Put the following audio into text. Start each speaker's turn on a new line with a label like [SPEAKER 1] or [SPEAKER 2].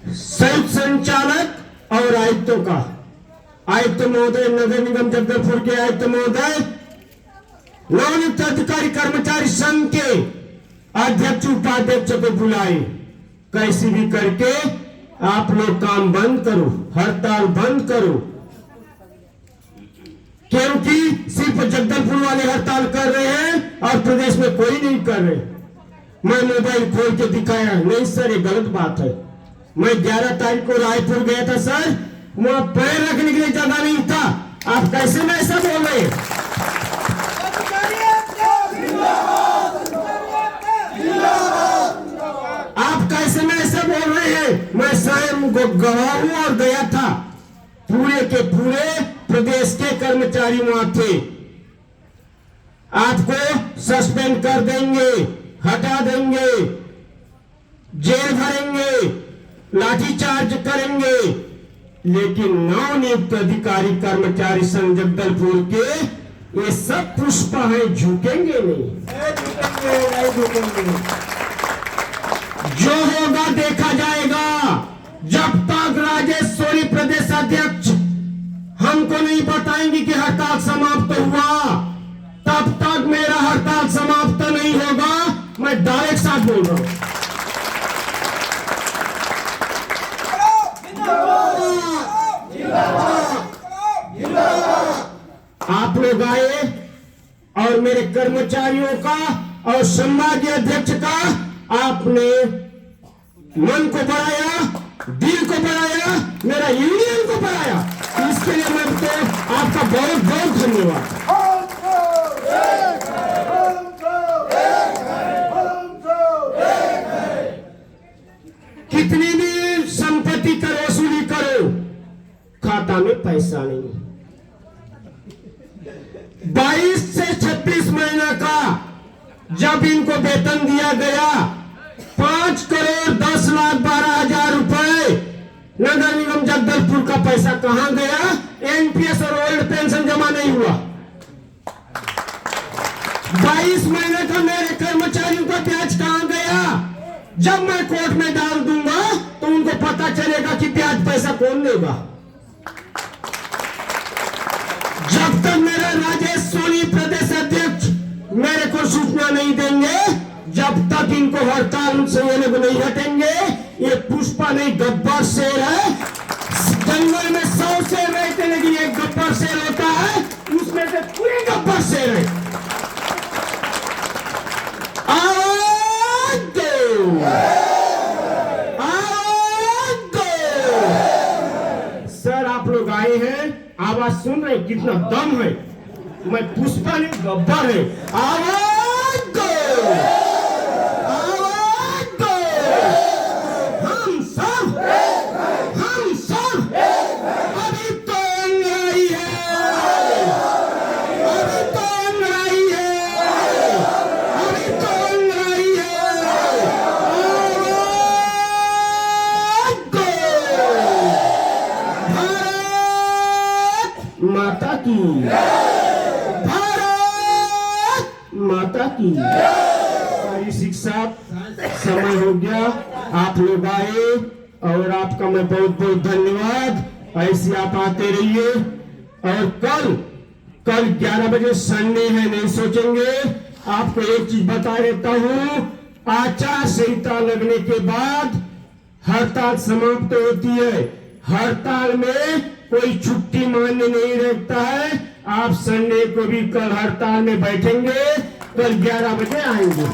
[SPEAKER 1] संयुक्त संचालक और आयुक्तों का, आयुक्त महोदय, नगर निगम जगदलपुर के आयुक्त महोदय, नवनियुक्त अधिकारी कर्मचारी संघ के अध्यक्ष उपाध्यक्ष को बुलाए। कैसे भी करके आप लोग काम बंद करो, हड़ताल बंद करो, क्योंकि सिर्फ जगदलपुर वाले हड़ताल कर रहे हैं और प्रदेश में कोई नहीं कर रहे। मैं मोबाइल खोल के दिखाया, नहीं सर ये गलत बात है। मैं 11 तारीख को रायपुर गया था सर, वहां पैर रखने के लिए जगह नहीं था। आप कैसे में ऐसा बोल रहे हैं? आप कैसे में ऐसा बोल रहे हैं? मैं स्वयं गवाह हूं और गया था। पूरे के पूरे प्रदेश के कर्मचारी वहां थे। आपको सस्पेंड कर देंगे, हटा देंगे, जेल भरेंगे, लाठीचार्ज करेंगे, लेकिन नवनियुक्त अधिकारी कर्मचारी संघ जगदलपुर के ये सब पुष्प हैं, झुकेंगे नहीं, झुकेंगे। जो होगा देखा जाएगा। जब तक राजेश सोनी प्रदेश अध्यक्ष हमको नहीं बताएंगे कि हड़ताल समाप्त हुआ, तब तक मेरा हड़ताल समाप्त नहीं होगा। मैं डायरेक्ट साथ बोल रहा हूं। आप लोग आए और मेरे कर्मचारियों का और संभागीय अध्यक्ष का आपने मन को बढ़ाया, दिल को बढ़ाया, मेरा यूनियन को बढ़ाया। इसके लिए मैं तो आपका बहुत बहुत धन्यवाद। कितनी भी संपत्ति कर वसूली करो, खाता में पैसा नहीं। 22 से 36 महीना का जब इनको वेतन दिया गया, 5,10,12,000 रुपए नगर निगम जगदलपुर का पैसा कहां गया? एनपीएस और ओल्ड पेंशन जमा नहीं हुआ। 22 महीने का मेरे कर्मचारियों का ब्याज कहां गया? जब मैं कोर्ट में डाल दूंगा तो उनको पता चलेगा कि ब्याज पैसा कौन देगा। जब तक मेरा राजेश सोनी प्रदेश अध्यक्ष मेरे को सूचना नहीं देंगे, जब तक इनको हड़ताल से ये लोग नहीं हटेंगे। ये पुष्पा नहीं गब्बर शेर है। जंगल में 100 शेर रहते, लेकिन एक गब्बर शेर होता है, उसमें से पूरे गब्बर शेर है। आवाज दो, आवाज दो। सर आप लोग आए हैं, आवाज सुन रहे, कितना दम है। मैं पुष्पा नहीं गब्बर है। आवाज दो, आवाज दो। हम सब अभी तो अंगड़ाई है, अभी तो अंगड़ाई है, अभी तो अंगड़ाई है। आवाज दो। भारत माता की, माता की। शिक्षा समय हो गया, आप लोग आए और आपका मैं बहुत बहुत धन्यवाद। ऐसे आप आते रहिए। और कल 11 बजे संडे है, नहीं सोचेंगे। आपको एक चीज बता देता हूं, आचार संहिता लगने के बाद हड़ताल समाप्त होती है। हड़ताल में कोई छुट्टी मान्य नहीं रखता है। आप संडे को भी कल हड़ताल में बैठेंगे, कल 11 बजे आएंगे।